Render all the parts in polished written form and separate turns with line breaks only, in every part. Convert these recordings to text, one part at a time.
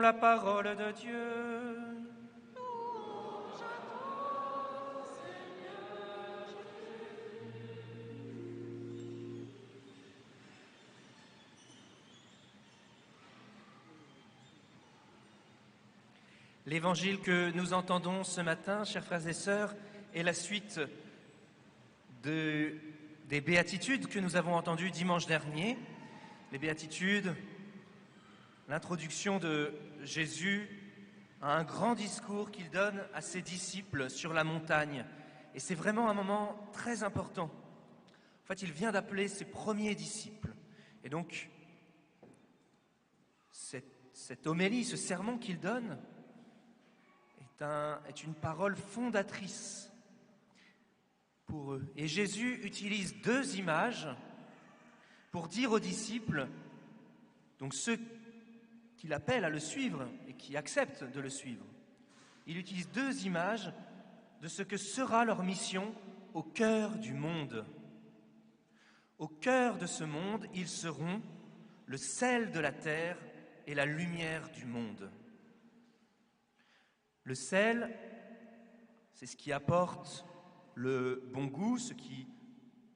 la parole de Dieu. L'évangile que nous entendons ce matin, chers frères et sœurs, est la suite des béatitudes que nous avons entendues dimanche dernier. Les béatitudes, l'introduction de Jésus à un grand discours qu'il donne à ses disciples sur la montagne. Et c'est vraiment un moment très important. En fait, il vient d'appeler ses premiers disciples. Et donc, cette homélie, ce sermon qu'il donne, est une parole fondatrice pour eux. Et Jésus utilise deux images pour dire aux disciples, donc ceux qu'il appelle à le suivre et qui acceptent de le suivre, il utilise deux images de ce que sera leur mission au cœur du monde. Au cœur de ce monde, ils seront le sel de la terre et la lumière du monde. Le sel, c'est ce qui apporte le bon goût, ce qui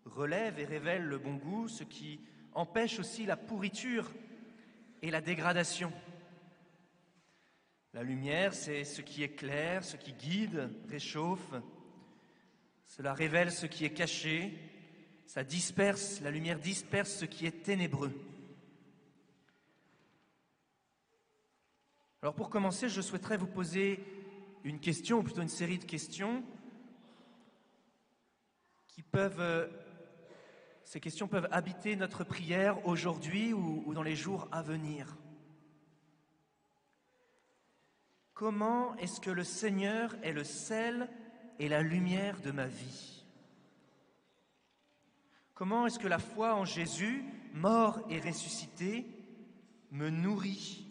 relève et révèle le bon goût, ce qui empêche aussi la pourriture et la dégradation. La lumière, c'est ce qui éclaire, ce qui guide, réchauffe. Cela révèle ce qui est caché, ça disperse, la lumière disperse ce qui est ténébreux. Alors pour commencer, je souhaiterais vous poser une question, ou plutôt une série de questions ces questions peuvent habiter notre prière aujourd'hui ou dans les jours à venir. Comment est-ce que le Seigneur est le sel et la lumière de ma vie? Comment est-ce que la foi en Jésus, mort et ressuscité, me nourrit?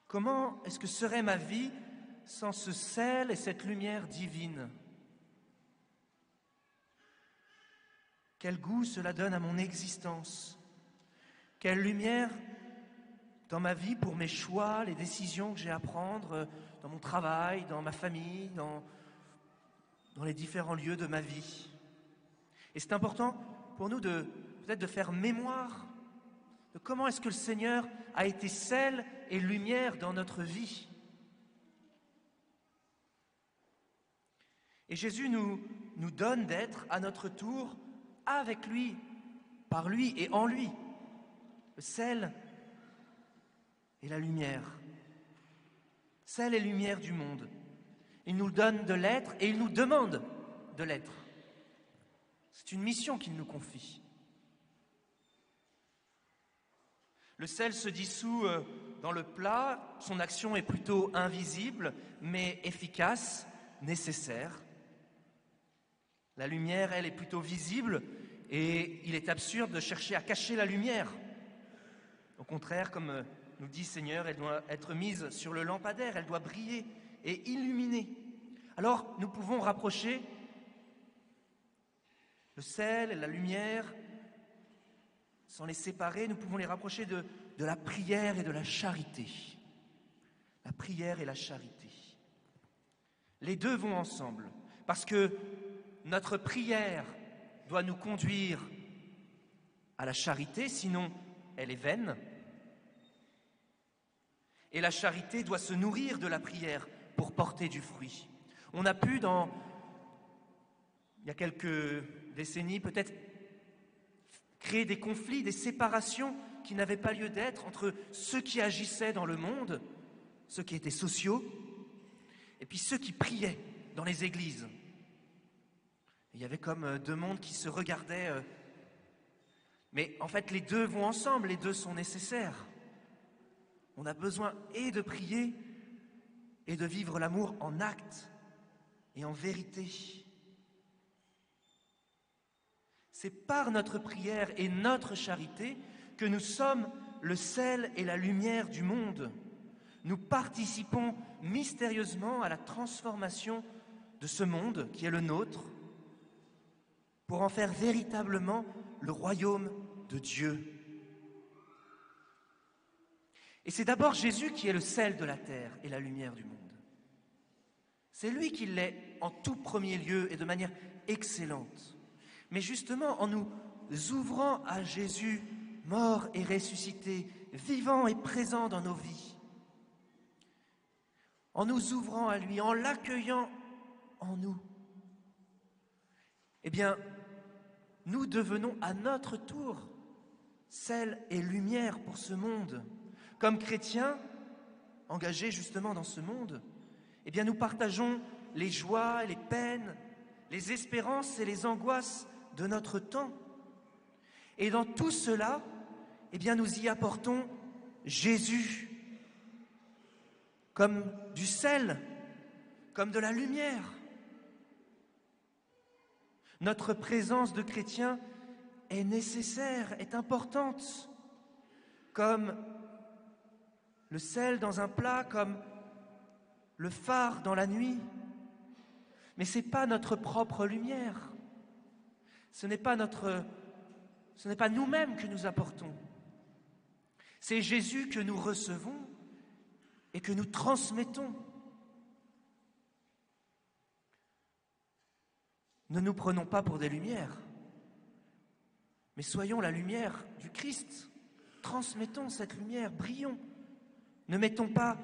Comment est-ce que serait ma vie sans ce sel et cette lumière divine? Quel goût cela donne à mon existence? Quelle lumière dans ma vie pour mes choix, les décisions que j'ai à prendre dans mon travail, dans ma famille, dans les différents lieux de ma vie? Et c'est important pour nous peut-être de faire mémoire de comment est-ce que le Seigneur a été sel et lumière dans notre vie. Et Jésus nous donne d'être à notre tour avec lui, par lui et en lui, le sel et la lumière. Sel et lumière du monde. Il nous donne de l'être et il nous demande de l'être. C'est une mission qu'il nous confie. Le sel se dissout dans le plat, son action est plutôt invisible, mais efficace, nécessaire. La lumière, elle, est plutôt visible, et il est absurde de chercher à cacher la lumière. Au contraire, comme nous dit Seigneur, elle doit être mise sur le lampadaire, elle doit briller et illuminer. Alors, nous pouvons rapprocher le sel et la lumière, sans les séparer, nous pouvons les rapprocher de la prière et de la charité. La prière et la charité. Les deux vont ensemble, parce que notre prière doit nous conduire à la charité, sinon elle est vaine. Et la charité doit se nourrir de la prière pour porter du fruit. On a pu, il y a quelques décennies, peut-être créer des conflits, des séparations qui n'avaient pas lieu d'être entre ceux qui agissaient dans le monde, ceux qui étaient sociaux, et puis ceux qui priaient dans les églises. Il y avait comme deux mondes qui se regardaient. Mais en fait, les deux vont ensemble, les deux sont nécessaires. On a besoin et de prier et de vivre l'amour en acte et en vérité. C'est par notre prière et notre charité que nous sommes le sel et la lumière du monde. Nous participons mystérieusement à la transformation de ce monde qui est le nôtre pour en faire véritablement le royaume de Dieu. Et c'est d'abord Jésus qui est le sel de la terre et la lumière du monde. C'est lui qui l'est en tout premier lieu et de manière excellente. Mais justement, en nous ouvrant à Jésus, mort et ressuscité, vivant et présent dans nos vies, en nous ouvrant à lui, en l'accueillant en nous, eh bien, nous devenons à notre tour sel et lumière pour ce monde. Comme chrétiens, engagés justement dans ce monde, eh bien, nous partageons les joies et les peines, les espérances et les angoisses de notre temps. Et dans tout cela, eh bien, nous y apportons Jésus comme du sel, comme de la lumière. Notre présence de chrétiens est nécessaire, est importante, comme le sel dans un plat, comme le phare dans la nuit. Mais ce n'est pas notre propre lumière. Ce n'est pas nous-mêmes que nous apportons. C'est Jésus que nous recevons et que nous transmettons. Ne nous prenons pas pour des lumières, mais soyons la lumière du Christ. Transmettons cette lumière, brillons. Ne mettons pas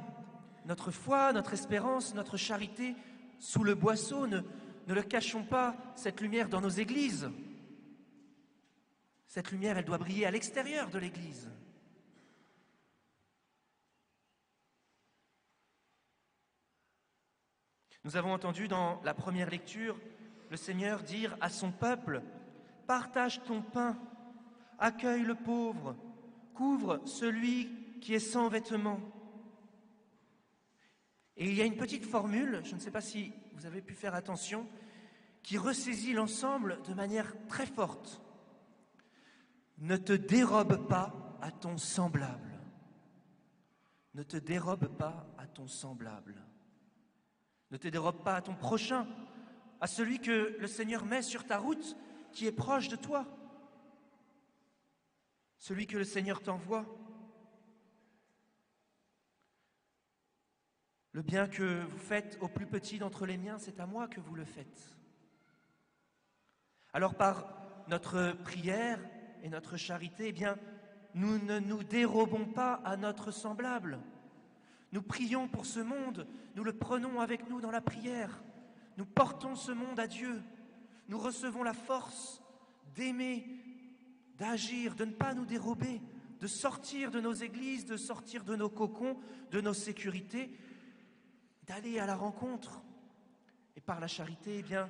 notre foi, notre espérance, notre charité sous le boisseau. Ne le cachons pas, cette lumière, dans nos églises. Cette lumière, elle doit briller à l'extérieur de l'église. Nous avons entendu dans la première lecture le Seigneur dire à son peuple « Partage ton pain, accueille le pauvre, couvre celui qui est sans vêtements. » Et il y a une petite formule, je ne sais pas si vous avez pu faire attention, qui ressaisit l'ensemble de manière très forte. Ne te dérobe pas à ton semblable. Ne te dérobe pas à ton semblable. Ne te dérobe pas à ton prochain, à celui que le Seigneur met sur ta route, qui est proche de toi. Celui que le Seigneur t'envoie. Le bien que vous faites au plus petit d'entre les miens, c'est à moi que vous le faites. Alors par notre prière et notre charité, eh bien, nous ne nous dérobons pas à notre semblable. Nous prions pour ce monde, nous le prenons avec nous dans la prière. Nous portons ce monde à Dieu. Nous recevons la force d'aimer, d'agir, de ne pas nous dérober, de sortir de nos églises, de sortir de nos cocons, de nos sécurités, d'aller à la rencontre. Et par la charité, eh bien,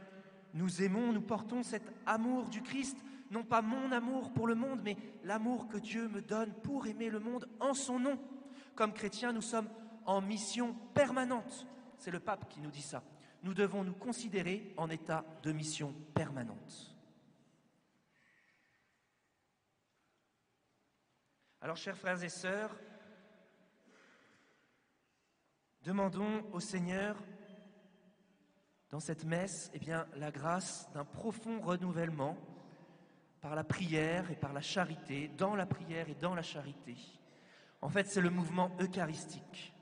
nous aimons, nous portons cet amour du Christ, non pas mon amour pour le monde, mais l'amour que Dieu me donne pour aimer le monde en son nom. Comme chrétiens, nous sommes en mission permanente. C'est le pape qui nous dit ça. Nous devons nous considérer en état de mission permanente. Alors, chers frères et sœurs, demandons au Seigneur, dans cette messe, eh bien, la grâce d'un profond renouvellement par la prière et par la charité, dans la prière et dans la charité. En fait, c'est le mouvement eucharistique.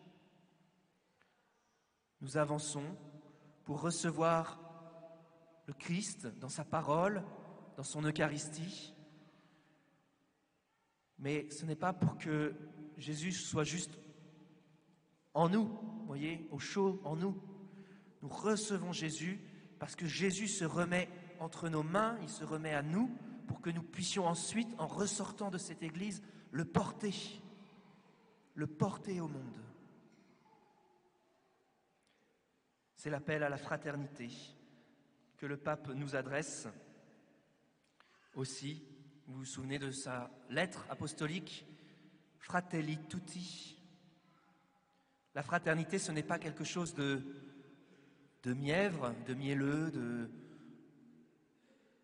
Nous avançons pour recevoir le Christ dans sa parole, dans son Eucharistie. Mais ce n'est pas pour que Jésus soit juste en nous, vous voyez, au chaud en nous. Nous recevons Jésus parce que Jésus se remet entre nos mains, il se remet à nous pour que nous puissions ensuite, en ressortant de cette église, le porter au monde. C'est l'appel à la fraternité que le pape nous adresse aussi. Vous vous souvenez de sa lettre apostolique « Fratelli tutti ». La fraternité, ce n'est pas quelque chose de mièvre, de mielleux.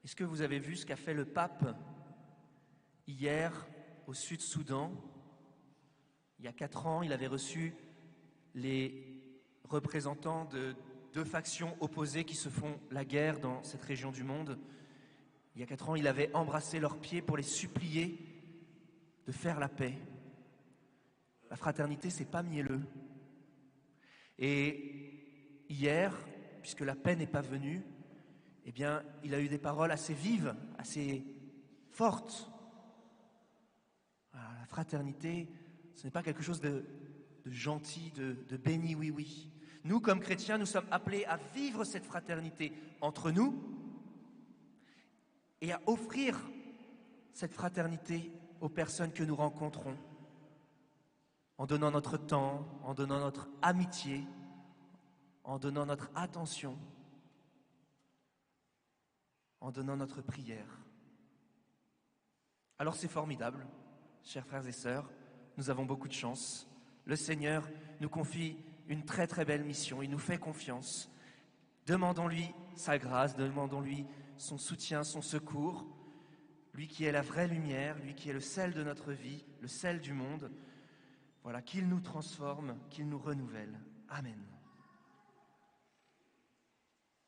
Est-ce que vous avez vu ce qu'a fait le pape hier au Sud-Soudan? Il y a 4 ans, il avait reçu les représentants de 2 factions opposées qui se font la guerre dans cette région du monde. Il y a 4 ans, il avait embrassé leurs pieds pour les supplier de faire la paix. la fraternité, c'est pas mielleux. Et hier, puisque la paix n'est pas venue, eh bien, il a eu des paroles assez vives, assez fortes. Voilà, la fraternité, ce n'est pas quelque chose de gentil, de béni oui-oui. Nous, comme chrétiens, nous sommes appelés à vivre cette fraternité entre nous et à offrir cette fraternité aux personnes que nous rencontrons, en donnant notre temps, en donnant notre amitié, en donnant notre attention, en donnant notre prière. Alors c'est formidable, chers frères et sœurs, nous avons beaucoup de chance. Le Seigneur nous confie une très très belle mission, il nous fait confiance. Demandons-lui sa grâce, demandons-lui son soutien, son secours, lui qui est la vraie lumière, lui qui est le sel de notre vie, le sel du monde. Voilà, qu'il nous transforme, qu'il nous renouvelle. Amen.